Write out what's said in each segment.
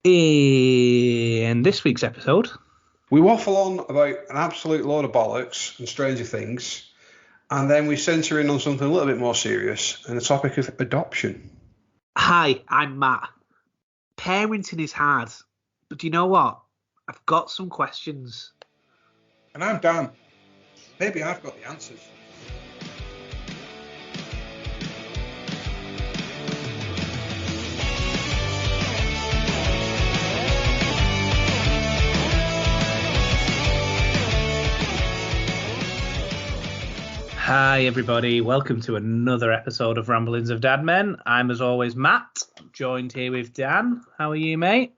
In this week's episode, We waffle on about an absolute load of bollocks and Stranger Things, and then we centre in on something a little bit more serious, and the topic of adoption. hi, I'm Matt. Parenting is hard, but do you know what? I've got some questions. And I'm Dan. Maybe I've got the answers. Hi, everybody. Welcome to another episode of Ramblings of Dad Men. I'm, as always, Matt, joined here with Dan. How are you, mate?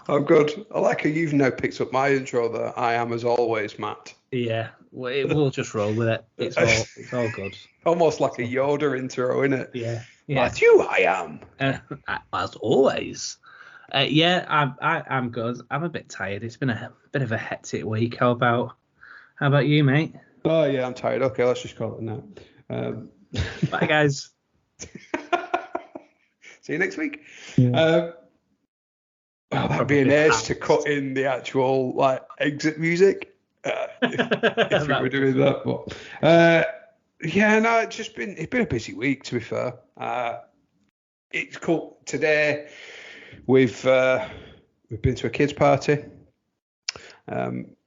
I'm good. I like how you've now picked up my intro there. I am, as always, Matt. Yeah, we'll just roll with it. It's all good. Almost like a Yoda intro, isn't it? Yeah. That's you, I am. As always. I'm good. I'm a bit tired. It's been a bit of a hectic week. How about you, mate? Oh, yeah, I'm tired. Okay, let's just call it now. Bye, guys. See you next week. Yeah. That'd be an ace to cut in the actual exit music if we were doing that. But it's been a busy week, to be fair. It's cool. Today we've been to a kids party.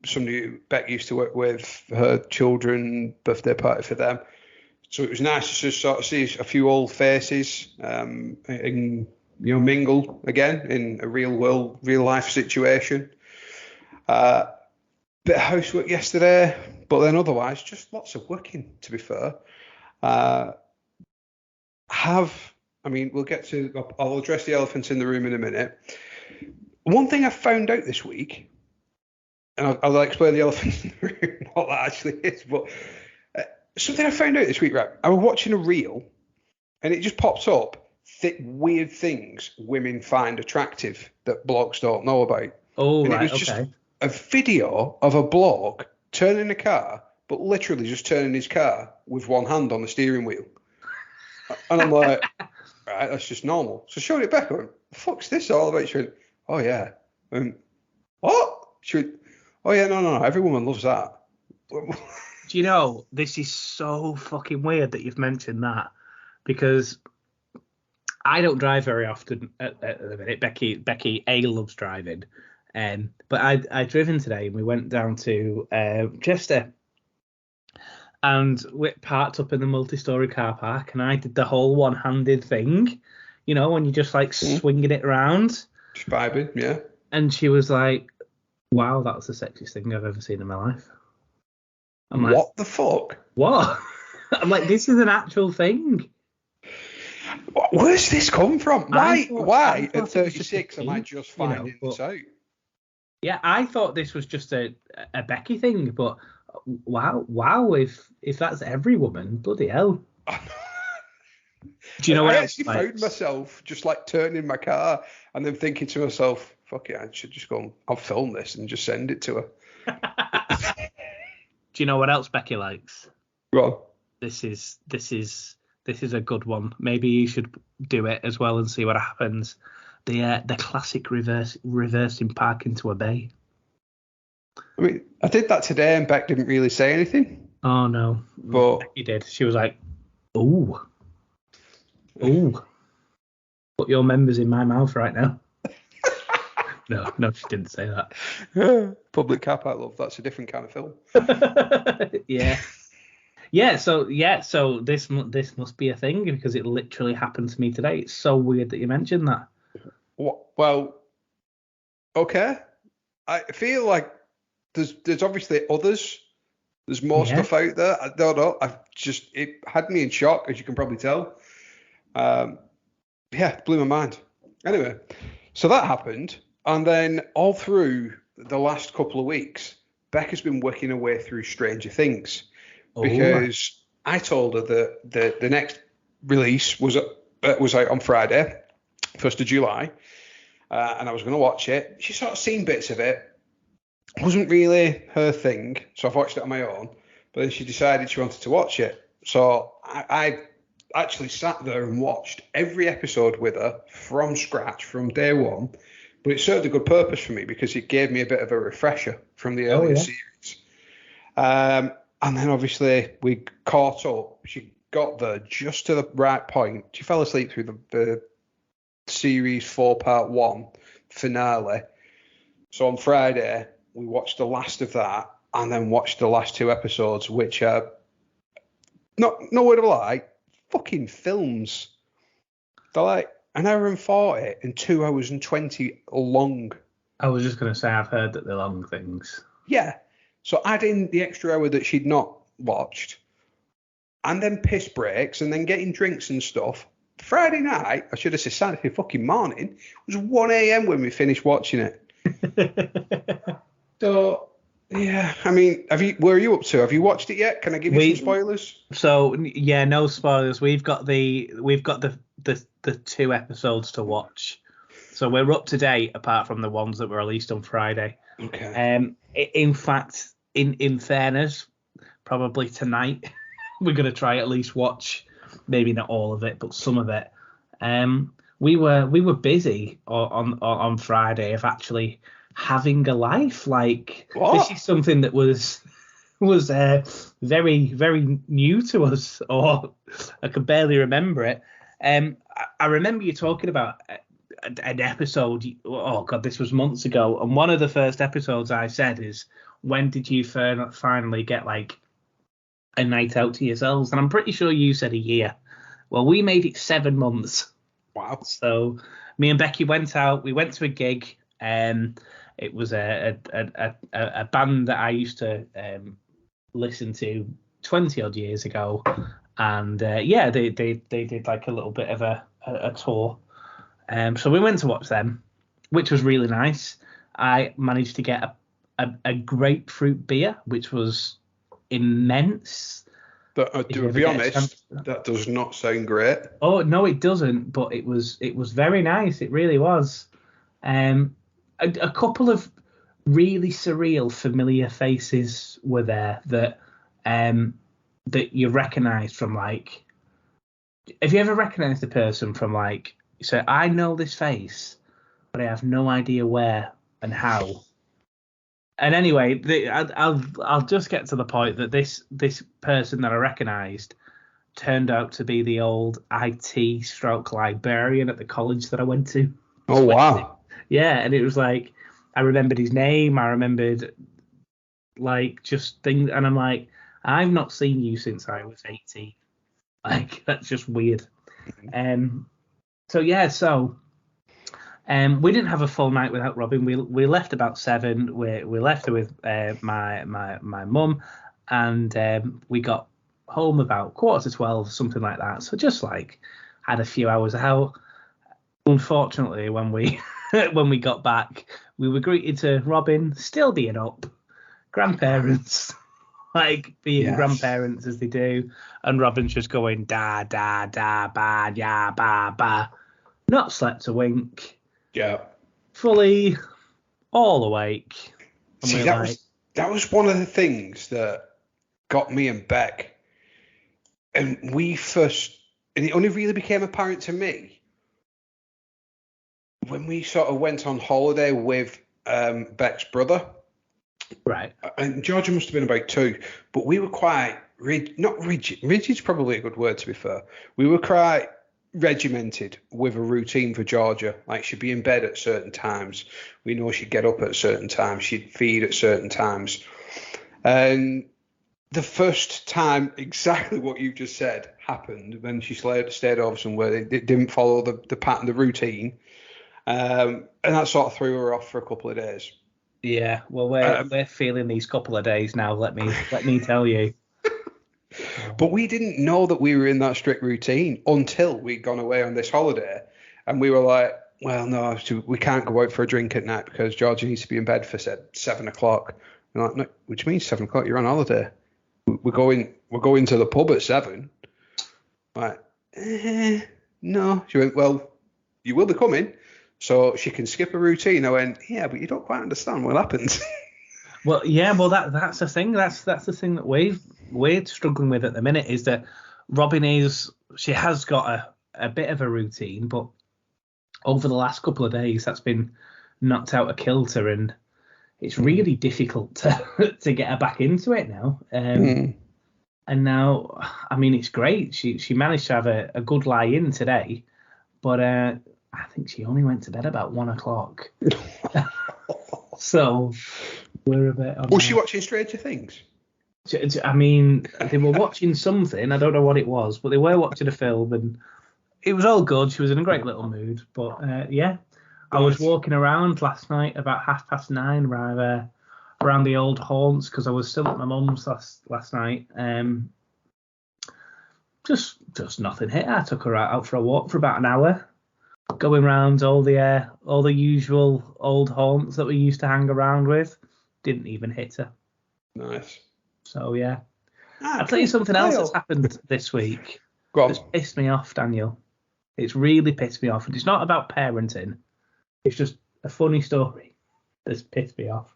Somebody who Beck used to work with, her children, birthday party for them. So it was nice to just sort of see a few old faces and mingle again in a real life situation. Bit of housework yesterday, but then otherwise just lots of working, to be fair. I'll address the elephant in the room in a minute. One thing I found out this week, and I'll explain the elephant in the room, what that actually is, but something I found out this week, right? I was watching a reel, and it just pops up, weird things women find attractive that blokes don't know about. Oh, and right, it was just okay. a video of a bloke turning a car, but literally just turning his car with one hand on the steering wheel. And I'm like, right, that's just normal. So I showed it back. I went, the fuck's this all about? She went, oh, yeah. What? She went, oh, yeah, no, every woman loves that. Do you know, this is so fucking weird that you've mentioned that, because I don't drive very often at the minute. Becky A loves driving, but I driven today and we went down to Chester, and we parked up in the multi-story car park, and I did the whole one-handed thing, when you just swinging it around. Just vibing, yeah. And she was like, wow, that was the sexiest thing I've ever seen in my life. I'm like, what the fuck? What? I'm like, this is an actual thing. Where's this come from? Why at 36 am I just just finding this out? Yeah, I thought this was just a Becky thing, but wow, if that's every woman, bloody hell. Do you know what I else? actually found myself just turning my car and then thinking to myself, fuck it, I should just go and I'll film this and just send it to her. Do you know what else Becky likes? Well, this is a good one. Maybe you should do it as well and see what happens. The classic reversing park into a bay. I mean, I did that today and Beck didn't really say anything. Oh no, but Becky did. She was like, "Ooh, put your members in my mouth right now." No, she didn't say that. Public car park love. That's a different kind of film. Yeah. So this must be a thing because it literally happened to me today. It's so weird that you mentioned that. Well, okay. I feel like there's obviously others. There's more stuff out there. I don't know. It had me in shock, as you can probably tell. It blew my mind. Anyway, so that happened. And then all through the last couple of weeks, Becca's been working her way through Stranger Things because I told her that the next release was out on Friday, 1st of July, and I was going to watch it. She sort of seen bits of it. It wasn't really her thing, so I've watched it on my own. But then she decided she wanted to watch it. So I actually sat there and watched every episode with her from scratch, from day one. But it served a good purpose for me because it gave me a bit of a refresher from the earlier series. And then obviously we caught up. She got there just to the right point. She fell asleep through the series 4-part 1 finale. So on Friday, we watched the last of that and then watched the last 2 episodes, which are no word of a lie, fucking films. They're like an hour and 40 and 2 hours and 20 long. I was just going to say, I've heard that they're long things. Yeah. So add in the extra hour that she'd not watched, and then piss breaks, and then getting drinks and stuff. Friday night, I should have said Saturday fucking morning, it was 1 a.m. when we finished watching it. So, yeah, I mean, where are you up to? Have you watched it yet? Can I give you some spoilers? So, yeah, no spoilers. We've got the 2 episodes to watch. So we're up to date, apart from the ones that were released on Friday. Okay. In fact, in fairness, probably tonight we're going to try at least watch, maybe not all of it, but some of it. We were busy on Friday of actually having a life. Like, what? This is something that was very, very new to us, or I could barely remember it. I remember you talking about an episode. Oh God, this was months ago. And one of the first episodes I said is, when did you finally get like a night out to yourselves? And I'm pretty sure you said a year. Well, we made it 7 months. Wow. So me and Becky went out. We went to a gig. It was a band that I used to listen to 20 odd years ago, and they did like a little bit of a tour. So we went to watch them, which was really nice. I managed to get a grapefruit beer, which was immense. But to be honest, that does not sound great. Oh no, it doesn't. But it was very nice. It really was. A couple of really surreal, familiar faces were there that you recognised from, like. Have you ever recognised a person from, like, so I know this face, but I have no idea where and how. And anyway, I'll just get to the point that this person that I recognised turned out to be the old IT stroke librarian at the college that I went to. Oh wow! Yeah, and it was like, I remembered his name. I remembered like just things, and I'm like, I've not seen you since I was 18. Like, that's just weird. So we didn't have a full night without Robin. We left about 7. We left her with my mum, and we got home about 11:45, something like that. So just like had a few hours out. Unfortunately, when we when we got back, we were greeted to Robin still being up, grandparents, like being grandparents as they do, and Robin's just going da da da ba ya ba ba, not slept a wink. Yeah. Fully all awake. And see, that was one of the things that got me and Beck, and it only really became apparent to me when we sort of went on holiday with Beck's brother. Right. And Georgia must have been about 2, but we were quite not rigid. Rigid's probably a good word, to be fair. We were quite regimented with a routine for Georgia. Like, she'd be in bed at certain times. We know she'd get up at certain times. She'd feed at certain times. And the first time exactly what you just said happened when she stayed over somewhere. It didn't follow the pattern, the routine. And that sort of threw her off for a couple of days. Yeah, well, we're feeling these couple of days now. Let me tell you. But we didn't know that we were in that strict routine until we'd gone away on this holiday, and we were like, "Well, no, we can't go out for a drink at night because Georgia needs to be in bed for 7 o'clock." And I'm like, "No, what do you mean 7 o'clock? You're on holiday. We're going to the pub at 7." Like, no. She went, "Well, you will be coming, so she can skip a routine." I went, "Yeah, but you don't quite understand what happens." Well, yeah, well that's the thing. That's the thing that we're struggling with at the minute, is that Robin she has got a bit of a routine, but over the last couple of days that's been knocked out of kilter, and it's really difficult to get her back into it now. And now, I mean, it's great. She managed to have a good lie in today, but I think she only went to bed about 1 o'clock. So we're a bit on. Was she watching Stranger Things? I mean, they were watching something. I don't know what it was, but they were watching a film, and it was all good. She was in a great little mood. But yeah, I was walking around last night about 9:30 around the old haunts because I was still at my mum's last night. Just nothing hit. I took her out for a walk for about an hour, going around all the usual old haunts that we used to hang around with. Didn't even hit her. Nice. So yeah. I'll tell you something else that's happened this week. Go on. It's pissed me off, Daniel. It's really pissed me off. And it's not about parenting. It's just a funny story that's pissed me off.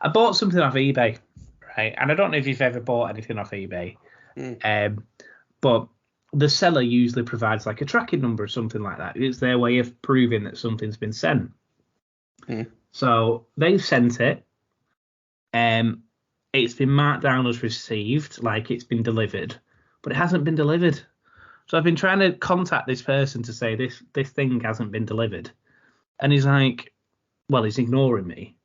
I bought something off eBay, right? And I don't know if you've ever bought anything off eBay. But the seller usually provides like a tracking number or something like that. It's their way of proving that something's been sent. So they've sent it. It's been marked down as received, like it's been delivered, but it hasn't been delivered. So I've been trying to contact this person to say this thing hasn't been delivered. And he's like, well, he's ignoring me.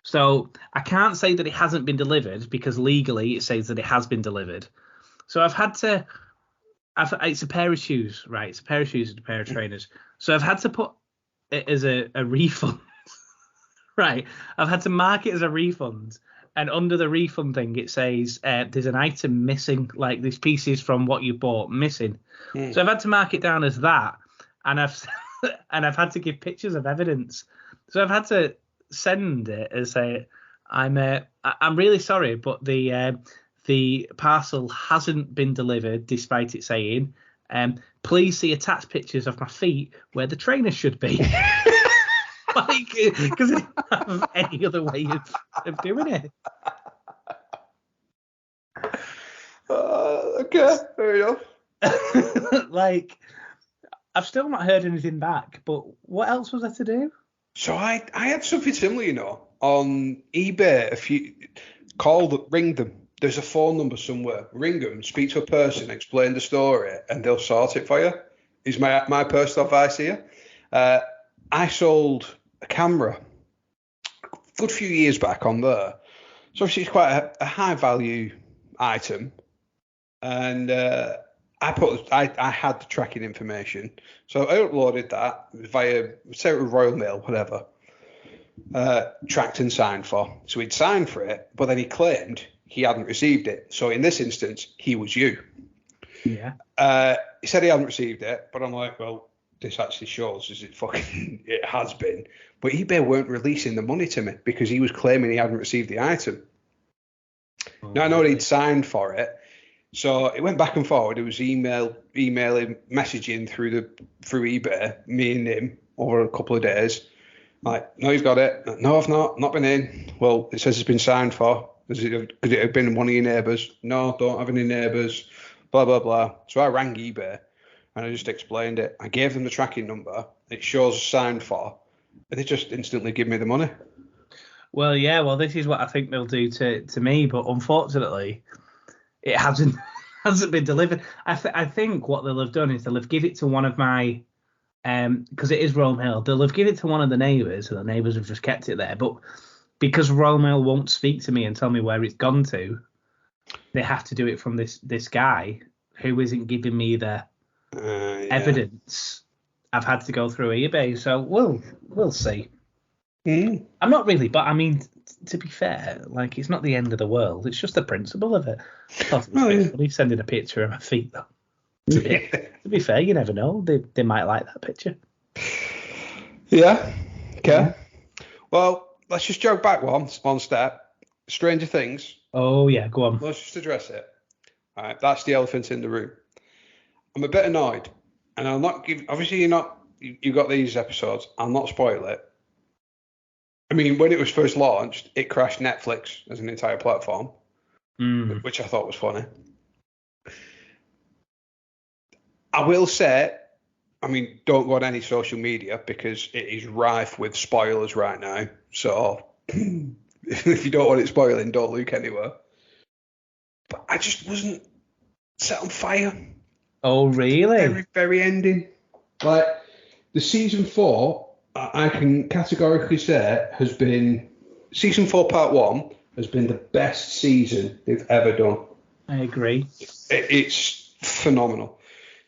So I can't say that it hasn't been delivered because legally it says that it has been delivered. So it's a pair of shoes, right? It's a pair of shoes and a pair of trainers. So I've had to put it as a refund, right? I've had to mark it as a refund. And under the refund thing, it says there's an item missing, like these pieces from what you bought missing. So I've had to mark it down as that, and I've had to give pictures of evidence. So I've had to send it and say I'm really sorry, but the parcel hasn't been delivered, despite it saying, please see attached pictures of my feet where the trainer should be. Like, because I didn't have any other way of doing it. Okay, fair enough. Like, I've still not heard anything back, but what else was there to do? So I had something similar, on eBay. Ring them. There's a phone number somewhere. Ring them, speak to a person, explain the story, and they'll sort it for you. Is my personal advice here. I sold a camera a good few years back on there. So obviously it's quite a high value item. And I had the tracking information. So I uploaded that via, say it was Royal Mail, whatever, tracked and signed for. So he'd signed for it, but then he claimed he hadn't received it. So in this instance, he was you. Yeah. He said he hadn't received it, but I'm like, well, this actually shows it has been. But eBay weren't releasing the money to me because he was claiming he hadn't received the item. Now I know he'd signed for it, so it went back and forward. It was emailing, messaging through eBay, me and him, over a couple of days. Like, no, you've got it. No, I've not been in. Well, it says it's been signed for. Could it have been one of your neighbours? No, don't have any neighbours. Blah blah blah. So I rang eBay. And I just explained it. I gave them the tracking number. It shows signed for. And they just instantly give me the money. Well, yeah. Well, this is what I think they'll do to me. But unfortunately, it hasn't been delivered. I think what they'll have done is they'll have given it to one of my, because it is Royal Mail, they'll have given it to one of the neighbours, and the neighbours have just kept it there. But because Royal Mail won't speak to me and tell me where it's gone to, they have to do it from this guy who isn't giving me the evidence. I've had to go through eBay, so we'll see. I'm not really, but I mean, to be fair, like, it's not the end of the world. It's just the principle of it. Funny sending a picture of my feet, though. To be fair, you never know. They might like that picture. Yeah. Okay. Yeah. Well, let's just jog back one step. Stranger Things. Oh yeah, go on. Let's just address it. All right, that's the elephant in the room. I'm a bit annoyed, and I'll not give. Obviously, you've got these episodes. I'll not spoil it. I mean, when it was first launched, it crashed Netflix as an entire platform, which I thought was funny. I will say, I mean, don't go on any social media because it is rife with spoilers right now. So if you don't want it spoiling, don't look anywhere. But I just wasn't set on fire. Oh, really? Very, very ending. Like, the season 4, I can categorically say has been, season 4 part 1 has been the best season they've ever done. I agree. It's phenomenal.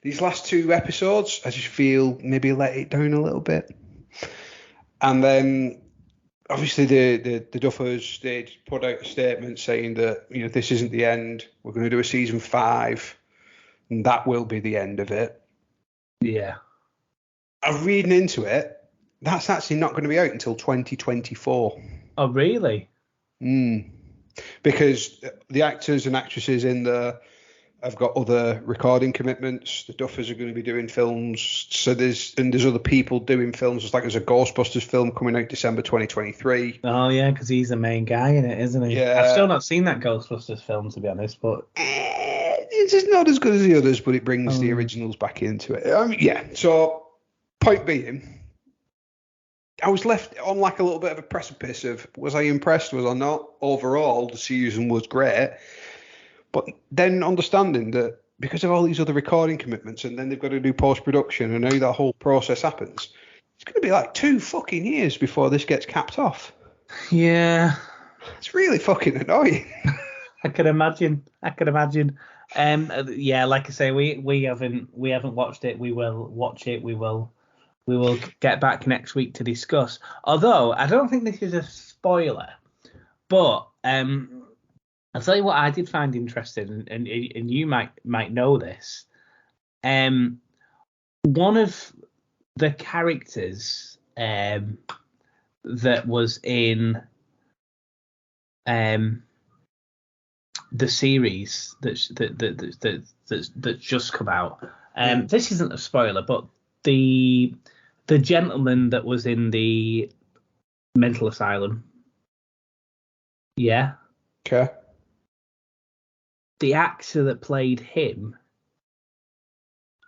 These last 2 episodes, I just feel maybe let it down a little bit. And then, obviously, the Duffers, they put out a statement saying that, this isn't the end. We're going to do a season 5, and that will be the end of it. Yeah. I'm reading into it. That's actually not going to be out until 2024. Oh, really? Because the actors and actresses in there have got other recording commitments. The Duffers are going to be doing films. So there's other people doing films. There's a Ghostbusters film coming out December 2023. Oh, yeah, because he's the main guy in it, isn't he? Yeah. I've still not seen that Ghostbusters film, to be honest, but... It's just not as good as the others, but it brings the originals back into it. I mean, yeah, so point being, I was left on a little bit of a precipice of, was I impressed, was I not? Overall, the season was great. But then understanding that because of all these other recording commitments, and then they've got to do post-production and how that whole process happens, it's going to be 2 fucking years before this gets capped off. Yeah. It's really fucking annoying. I can imagine. Yeah, like I say, we haven't watched it. We will watch it. We will get back next week to discuss. Although I don't think this is a spoiler, but I'll tell you what I did find interesting, and you might know this. One of the characters that was in the series that's just come out. This isn't a spoiler, but the gentleman that was in the mental asylum. Yeah. Okay. The actor that played him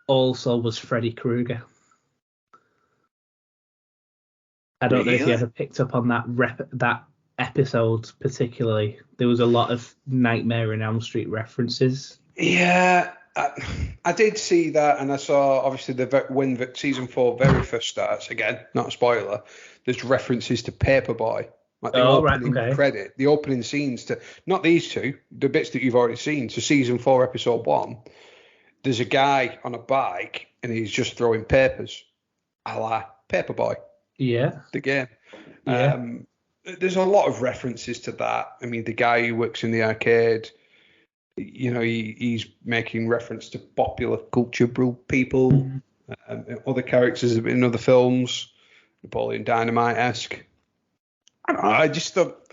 also was Freddy Krueger. I don't know if you ever picked up on that episode particularly. There was a lot of Nightmare on Elm Street references. Yeah, I did see that, and I saw obviously when season 4 very first starts. Again, not a spoiler. There's references to Paperboy, the opening credit, the opening scenes to not these 2, the bits that you've already seen. So season 4, episode 1, there's a guy on a bike and he's just throwing papers, a la Paperboy. Yeah, the game. Yeah. There's a lot of references to that. I mean, the guy who works in the arcade, he's making reference to popular culture people, other characters in other films, Napoleon Dynamite-esque. I don't know, I just thought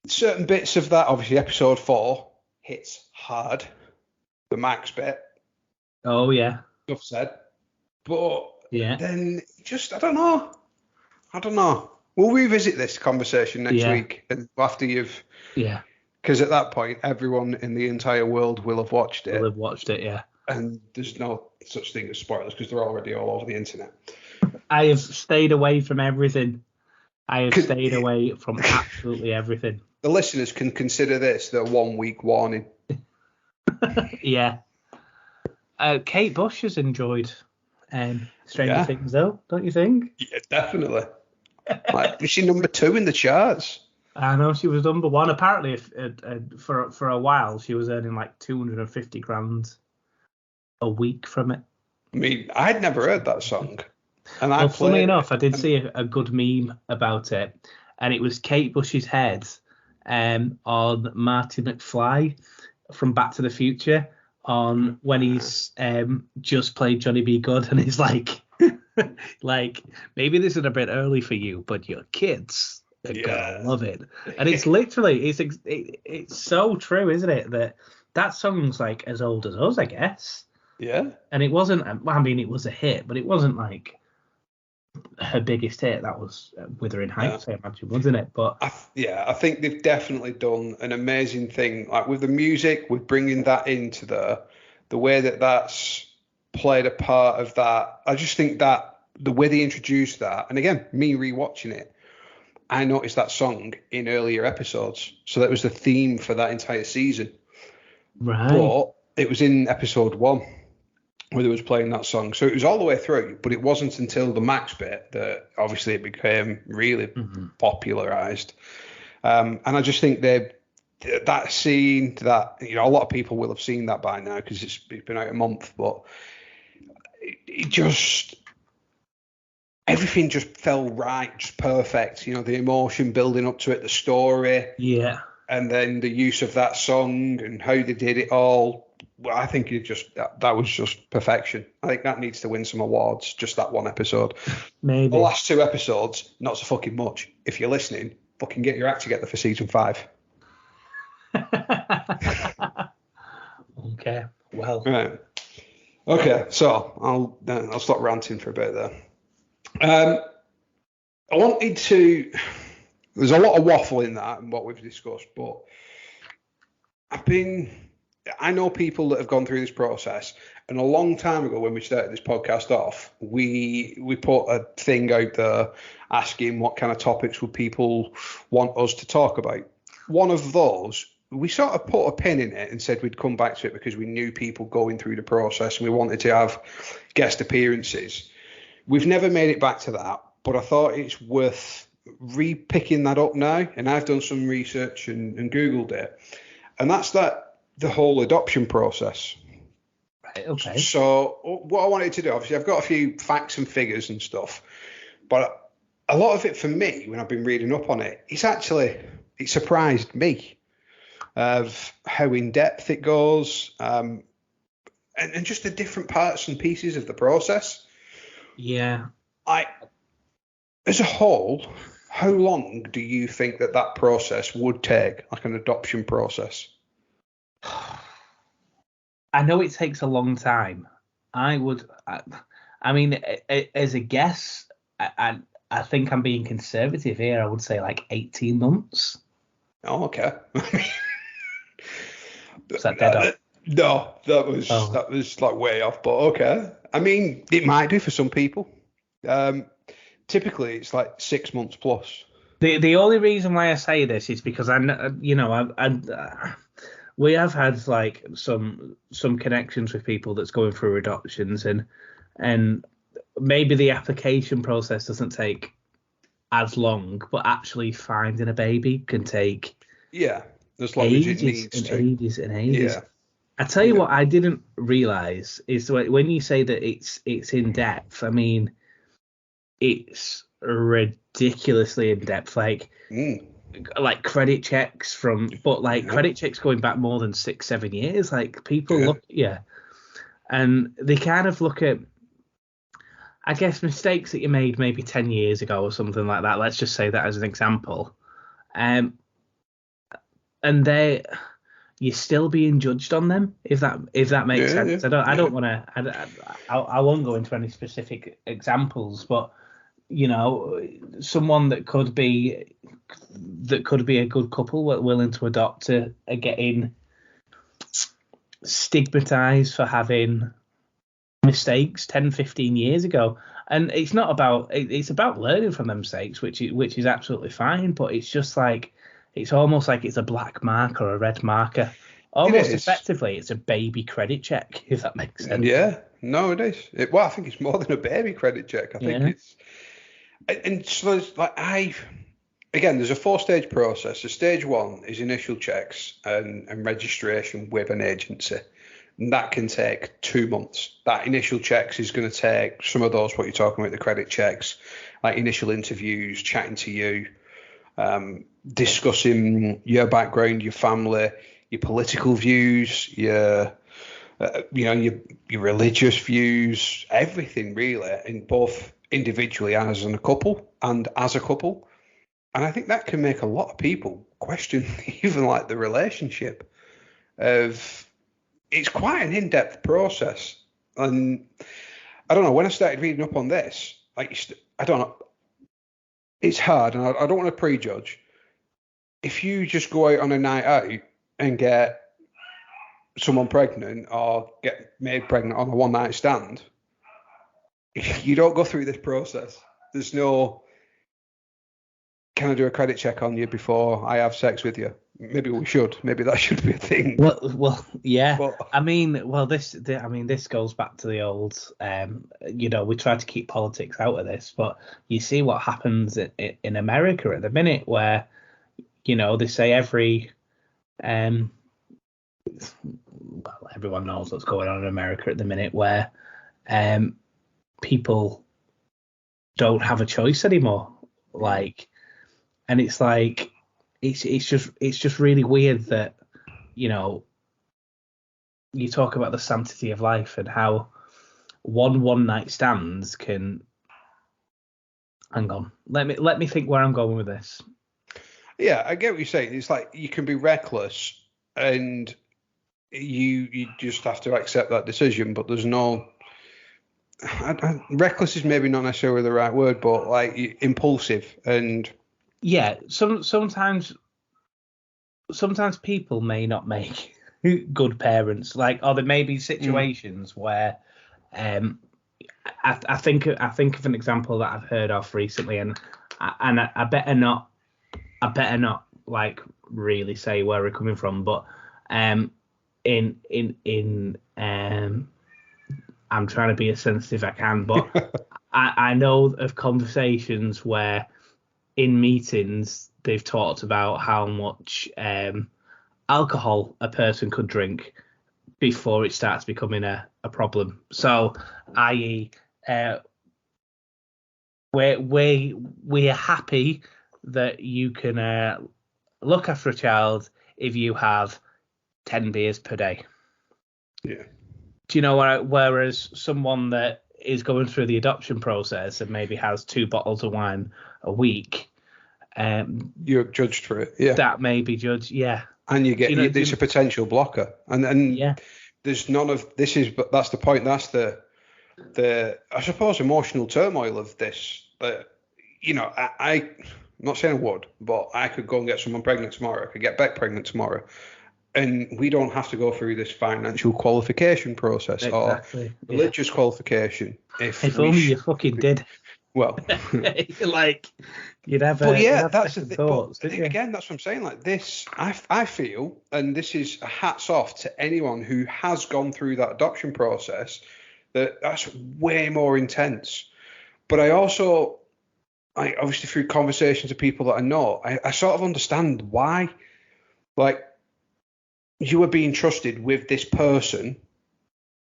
certain bits of that, obviously episode 4 hits hard, the Max bit. Oh, yeah. Stuff said. But yeah, then just, I don't know. We'll revisit this conversation next week and after you've... Yeah. Because at that point, everyone in the entire world will have watched it. Yeah. And there's no such thing as spoilers because they're already all over the internet. I have stayed away from everything. I have stayed away from absolutely everything. The listeners can consider this their 1 week warning. Yeah. Kate Bush has enjoyed Stranger Things, though, don't you think? Yeah, definitely. Was she number 2 in the charts? I know she was number 1. Apparently, for a while, she was earning like 250 grand a week from it. I mean, I'd never heard that song. And funny enough, I did see a good meme about it, and it was Kate Bush's head on Marty McFly from Back to the Future on when he's just played Johnny B. Good, and he's like, maybe this is a bit early for you, but your kids are gonna love it. And it's literally, it's so true, isn't it? That song's like as old as us, I guess. Yeah. And it wasn't. I mean, it was a hit, but it wasn't like her biggest hit. That was Wuthering Heights, I imagine, wasn't it? But I think they've definitely done an amazing thing, like with the music, with bringing that into the way that's played a part of that. I just think that the way they introduced that, and again, me rewatching it, I noticed that song in earlier episodes. So that was the theme for that entire season. Right. But it was in episode 1 where they was playing that song. So it was all the way through, but it wasn't until the Max bit that obviously it became really popularized. And I just think that scene, that, you know, a lot of people will have seen that by now because it's been out a month, but it just, everything just fell right, just perfect. You know, the emotion building up to it, the story. Yeah. And then the use of that song and how they did it all. Well, I think that was just perfection. I think that needs to win some awards, just that one episode. Maybe. The last 2 episodes, not so fucking much. If you're listening, fucking get your act together for season 5. Okay, well. Right. Okay, so I'll stop ranting for a bit there. I wanted to. There's a lot of waffle in that and what we've discussed, but I know people that have gone through this process, and a long time ago when we started this podcast off, we put a thing out there asking what kind of topics would people want us to talk about. One of those, we sort of put a pin in it and said we'd come back to it because we knew people going through the process and we wanted to have guest appearances. We've never made it back to that, but I thought it's worth re-picking that up now, and I've done some research and Googled it, and that's the whole adoption process. Right, okay. So what I wanted to do, obviously I've got a few facts and figures and stuff, but a lot of it for me, when I've been reading up on it, it surprised me of how in depth it goes, and just the different parts and pieces of the process. Yeah. As a whole, how long do you think that process would take, like an adoption process? I know it takes a long time. I mean, as a guess, I think I'm being conservative here. I would say like 18 months. Oh, okay. Is that dead on? No, that was like way off, but okay. I mean, it might do for some people. Typically, it's like 6 months plus. The only reason why I say this is because we have had like some connections with people that's going through adoptions, and maybe the application process doesn't take as long, but actually finding a baby can take as long as it needs to. Ages and ages. Yeah. I tell you what, I didn't realize is when you say that it's in depth. I mean, it's ridiculously in depth, like credit checks credit checks going back more than 6-7 years. Like people look, and they kind of look at, I guess, mistakes that you made maybe 10 years ago or something like that. Let's just say that as an example, and you're still being judged on them, if that makes sense. I don't want to. I won't go into any specific examples, but you know, someone that could be a good couple willing to adopt are getting stigmatized for having mistakes 10-15 years ago, and it's about learning from them mistakes, which is absolutely fine, but it's just like, it's almost like it's a black mark or a red marker. Almost effectively, it's a baby credit check, if that makes sense. Yeah, no, it is. Well, I think it's more than a baby credit check. I think it's, and so it's like again, there's a 4-stage process. So stage 1 is initial checks and registration with an agency. And that can take 2 months. That initial checks is going to take some of those, what you're talking about, the credit checks, like initial interviews, chatting to you, discussing your background, your family, your political views, your religious views, everything really, in both individually as a couple and as a couple. And I think that can make a lot of people question even like the relationship of, it's quite an in-depth process. And I don't know, when I started reading up on this, I don't know, it's hard, and I don't want to prejudge. If you just go out on a night out and get someone pregnant or get made pregnant on a one night stand, you don't go through this process. There's no, can I do a credit check on you before I have sex with you? Maybe we should. Maybe that should be a thing. Well, yeah. But, This goes back to the old, we try to keep politics out of this, but you see what happens in America at the minute, where, they say everyone knows what's going on in America at the minute, where people don't have a choice anymore. Like, and it's like, it's just really weird that, you talk about the sanctity of life and how one night stands can. Hang on, let me think where I'm going with this. Yeah, I get what you're saying. It's like you can be reckless and you just have to accept that decision, but there's no. Reckless is maybe not necessarily the right word, but like impulsive and. Yeah, sometimes people may not make good parents. Like, or there may be situations where, I think of an example that I've heard of recently, and I better not like really say where we're coming from, but I'm trying to be as sensitive as I can, but I know of conversations where in meetings they've talked about how much alcohol a person could drink before it starts becoming a problem. So, i.e., we're happy that you can look after a child if you have 10 beers per day. Yeah. Do you know what? Whereas someone that is going through the adoption process and maybe has 2 bottles of wine a week, you're judged for it. Yeah. That may be judged. Yeah. And you get it's a potential blocker, and yeah. There's none of this is, but that's the point. That's the I suppose emotional turmoil of this. I'm not saying I would, but I could go and get someone pregnant tomorrow. I could get Beck pregnant tomorrow. And we don't have to go through this financial qualification process or religious qualification. If only you fucking did. Well, like you'd have. But yeah, that's the thoughts. Again, that's what I'm saying. Like this, I feel, and this is a hats off to anyone who has gone through that adoption process. That's way more intense. But I also, obviously through conversations with people that I know, I sort of understand why. Like, you are being trusted with this person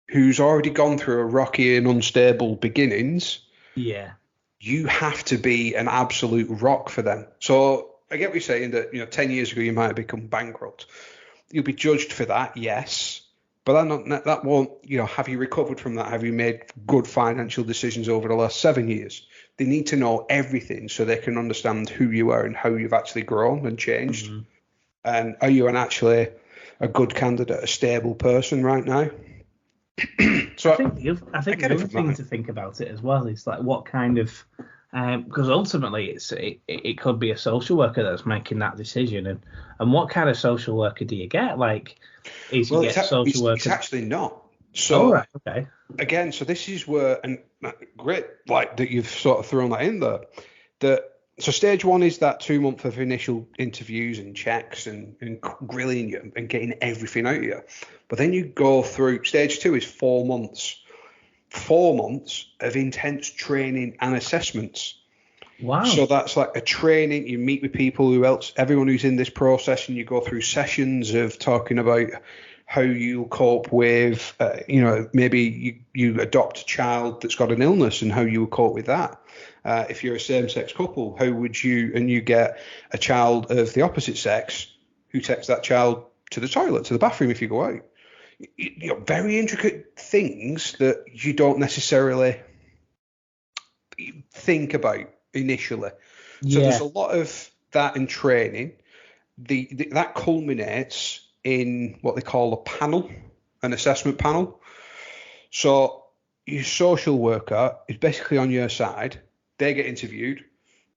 who's already gone through a rocky and unstable beginnings. Yeah. You have to be an absolute rock for them. So I get what you're saying that, 10 years ago you might have become bankrupt. You'll be judged for that, yes. But that won't, have you recovered from that? Have you made good financial decisions over the last 7 years? They need to know everything so they can understand who you are and how you've actually grown and changed. Mm-hmm. And are you actually a good candidate, a stable person right now? So I think the other thing to think about it as well is like what kind of because ultimately it could be a social worker that's making that decision, and what kind of social worker do you get? Like, social worker? It's actually not. So right, okay. Again, so this is where, and great, like that you've sort of thrown that in there. So stage 1 is that 2 month of initial interviews and checks and grilling you and getting everything out of you. But then you go through, stage 2 is 4 months. 4 months of intense training and assessments. Wow. So that's like a training, you meet with people everyone who's in this process, and you go through sessions of talking about how you cope with, maybe you adopt a child that's got an illness and how you would cope with that. If you're a same-sex couple, how would you get a child of the opposite sex who takes that child to the toilet, to the bathroom if you go out? Very intricate things that you don't necessarily think about initially. So there's a lot of that in training. That culminates in what they call a panel, an assessment panel. So your social worker is basically on your side. They get interviewed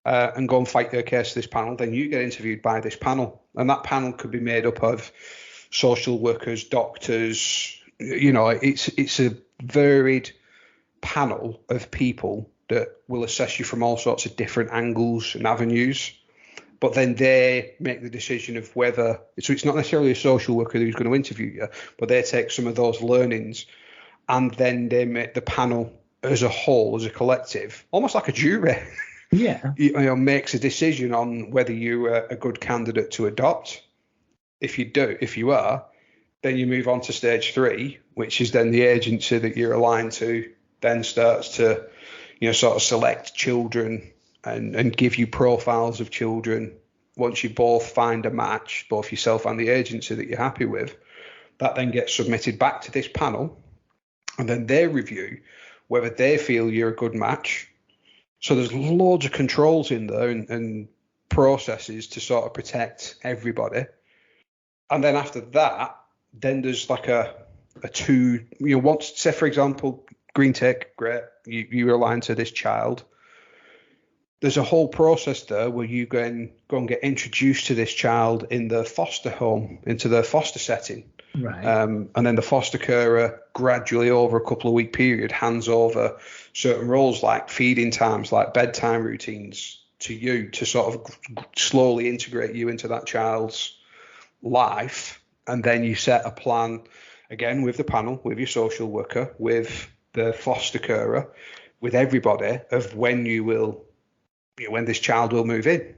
and go and fight their case to this panel. Then you get interviewed by this panel. And that panel could be made up of social workers, doctors. It's a varied panel of people that will assess you from all sorts of different angles and avenues. But then they make the decision of whether, so it's not necessarily a social worker who's going to interview you, but they take some of those learnings and then they make the panel as a whole, as a collective, almost like a jury. Yeah. Makes a decision on whether you are a good candidate to adopt. If you are, then you move on to stage 3, which is then the agency that you're aligned to then starts to, sort of select children and give you profiles of children. Once you both find a match, both yourself and the agency that you're happy with, that then gets submitted back to this panel, and then they review whether they feel you're a good match. So there's loads of controls in there and processes to sort of protect everybody. And then after that, then there's like a two, once, say for example, green tick, great, you're aligned to this child. There's a whole process there where you go and get introduced to this child in the foster home, into the foster setting. Right. And then the foster carer gradually over a couple of week period hands over certain roles like feeding times, like bedtime routines to you to sort of slowly integrate you into that child's life. And then you set a plan again with the panel, with your social worker, with the foster carer, with everybody of when when this child will move in.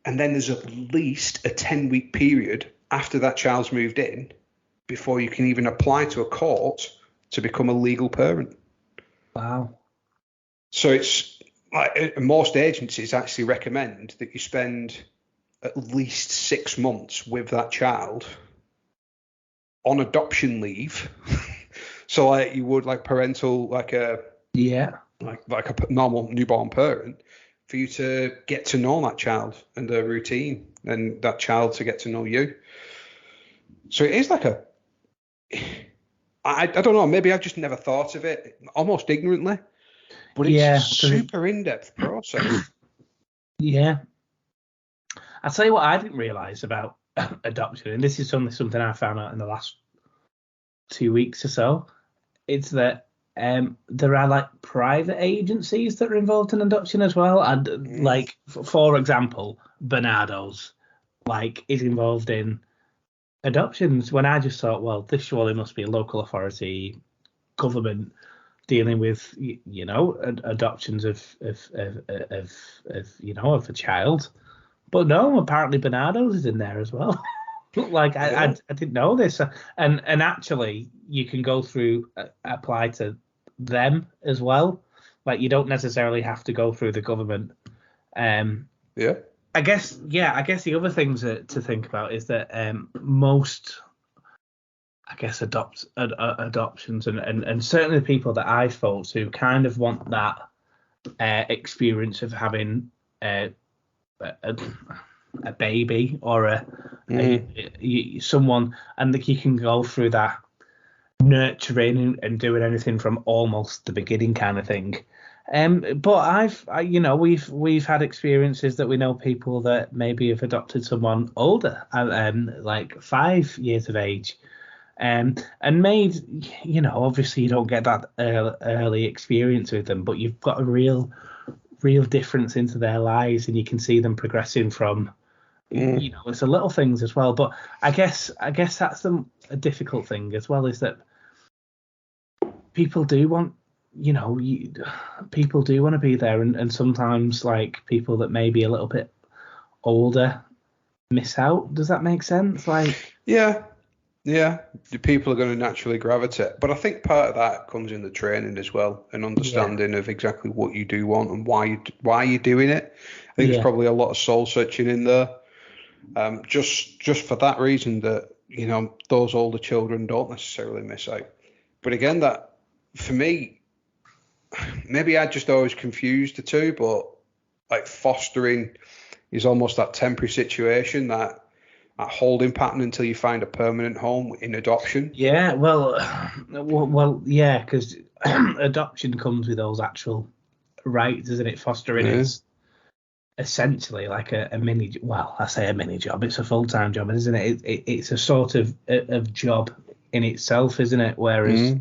And then there's at least a 10-week period after that child's moved in before you can even apply to a court to become a legal parent. Wow. So it's like most agencies actually recommend that you spend at least 6 months with that child on adoption leave. So like you would like parental, like a normal newborn parent, for you to get to know that child and their routine, and that child to get to know you. So it is like I don't know, maybe I've just never thought of it, almost ignorantly, but it's a super in-depth process. Yeah. I'll tell you what I didn't realise about adoption, and this is something I found out in the last 2 weeks or so. It's that there are like private agencies that are involved in adoption as well, and like for example, Bernardo's like is involved in adoptions. When I just thought, well, this surely must be a local authority, government dealing with adoptions of a child. But no, apparently Bernardo's is in there as well. Like I didn't know this, and actually you can go through apply to them as well. Like you don't necessarily have to go through the government. I guess the other things to think about is that most, I guess, adoptions and certainly the people that I spoke to kind of want that experience of having a baby or someone, and that you can go through that nurturing and doing anything from almost the beginning kind of thing. But we've had experiences that we know people that maybe have adopted someone older, like 5 years of age, and made, obviously you don't get that early experience with them, but you've got a real difference into their lives, and you can see them progressing from, it's the little things as well. But I guess that's a difficult thing as well, is that people do want, people do want to be there, and sometimes like people that may be a little bit older miss out. Does that make sense? Like, yeah, the people are going to naturally gravitate, but I think part of that comes in the training as well, and understanding of exactly what you do want and why you're doing it. I think there's probably a lot of soul searching in there, just for that reason, that those older children don't necessarily miss out. But again, that for me, maybe I just always confused the two, but like fostering is almost that temporary situation, that holding pattern until you find a permanent home in adoption. Yeah, well, yeah, because adoption comes with those actual rights, isn't it? Fostering is essentially like a mini. Well, I say a mini job. It's a full-time job, isn't it? It's a sort of job in itself, isn't it? Whereas,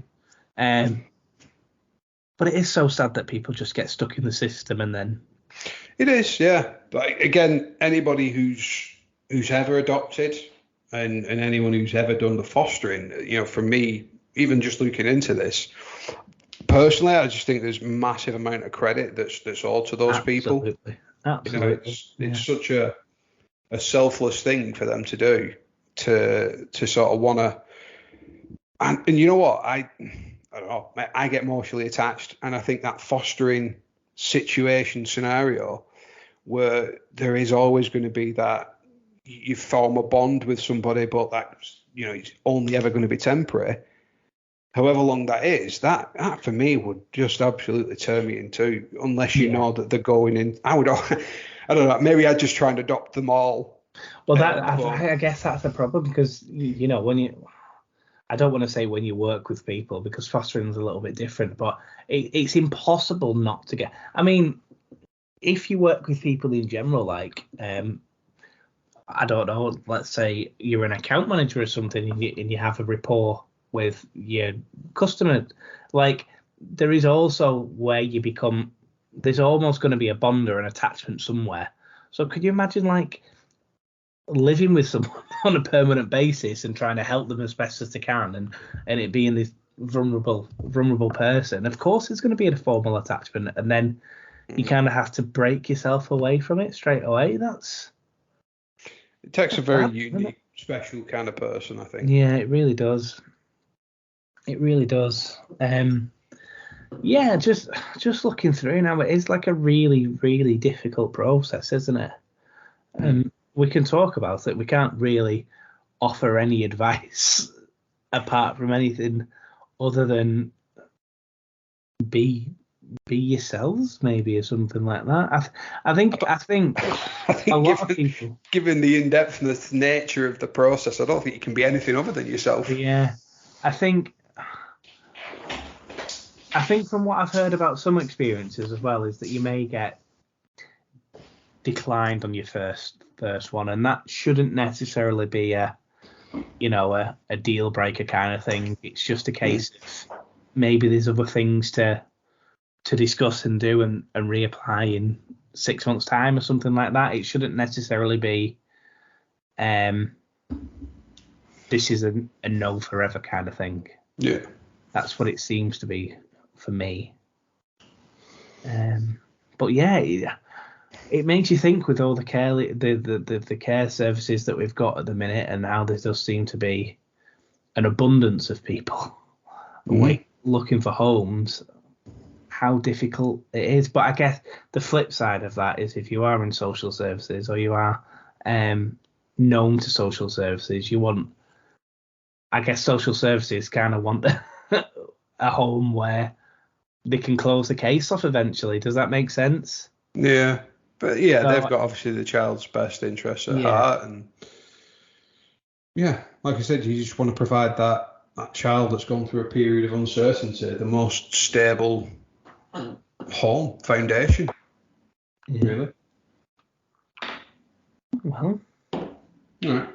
but it is so sad that people just get stuck in the system and then. It is, yeah. But again, anybody who's ever adopted and anyone who's ever done the fostering, for me, even just looking into this, personally, I just think there's massive amount of credit that's owed to those people. Absolutely. It's such a selfless thing for them to do, to sort of want to. And you know what? I don't know. I get emotionally attached, and I think that fostering situation scenario where there is always going to be that you form a bond with somebody, but that's it's only ever going to be temporary. However long that is, that for me would just absolutely turn me in two, unless you know that they're going in. I don't know. Maybe I'd just try and adopt them all. Well, I guess that's the problem, because when I don't want to say when you work with people, because fostering is a little bit different, but it's impossible not to get. I mean, if you work with people in general, like I don't know, let's say you're an account manager or something, and you have a rapport with your customer, like there is also where you become. There's almost going to be a bond or an attachment somewhere. So could you imagine like living with someone on a permanent basis and trying to help them as best as they can, and it being this vulnerable person? Of course there's going to be a formal attachment, and then you kind of have to break yourself away from it straight away. It takes a very unique, special kind of person, I think. Yeah, it really does. It really does. Yeah, just looking through now, it is like a really, really difficult process, isn't it? And we can talk about it. We can't really offer any advice apart from anything other than be yourselves, maybe, or something like that. I think a lot of people, given the in-depthness nature of the process, I don't think you can be anything other than yourself. Yeah, I think from what I've heard about some experiences as well, is that you may get declined on your first one, and that shouldn't necessarily be a deal breaker kind of thing. It's just a case of maybe there's other things to discuss and do and reapply in 6 months' time or something like that. It shouldn't necessarily be this is a no forever kind of thing. Yeah, that's what it seems to be for me. But yeah, it makes you think with all the care the care services that we've got at the minute, and how there does seem to be an abundance of people looking for homes, how difficult it is. But I guess the flip side of that is, if you are in social services, or you are known to social services, I guess social services kind of want a home where they can close the case off eventually. Does that make sense? Yeah. But yeah, they've got obviously the child's best interests at heart, and yeah, like I said, you just want to provide that child that's gone through a period of uncertainty the most stable home foundation. Yeah. Really. Well, right.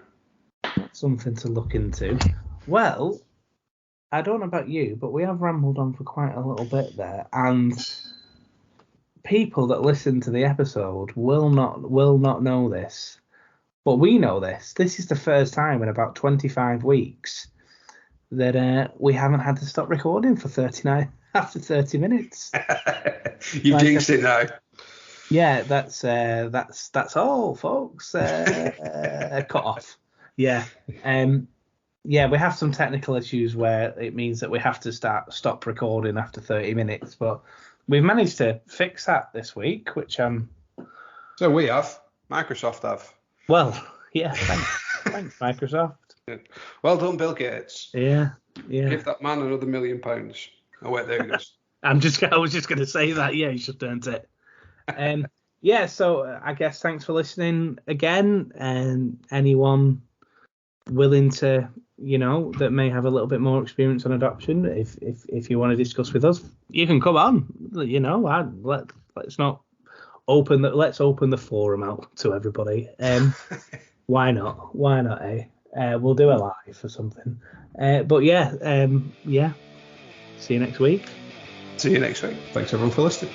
Something to look into. Well, I don't know about you, but we have rambled on for quite a little bit there, and people that listen to the episode will not know this, but we know this. This is the first time in about 25 weeks that we haven't had to stop recording for 30 minutes. You jinxed it now. Yeah, that's all, folks. Cut off. Yeah. Yeah, we have some technical issues where it means that we have to stop recording after 30 minutes, but we've managed to fix that this week, which So we have. Microsoft have. Well, yeah, thanks Microsoft. Yeah. Well done, Bill Gates. Yeah. Give that man another £1 million. Oh wait, there he goes. I was just going to say that. Yeah, you should have earned it. Yeah, so I guess thanks for listening again, and anyone willing to, that may have a little bit more experience on adoption, if you want to discuss with us, you can come on. Let's not let's open the forum out to everybody. Why not? Why not? We'll do a live or something. But yeah. See you next week. See you next week. Thanks everyone for listening.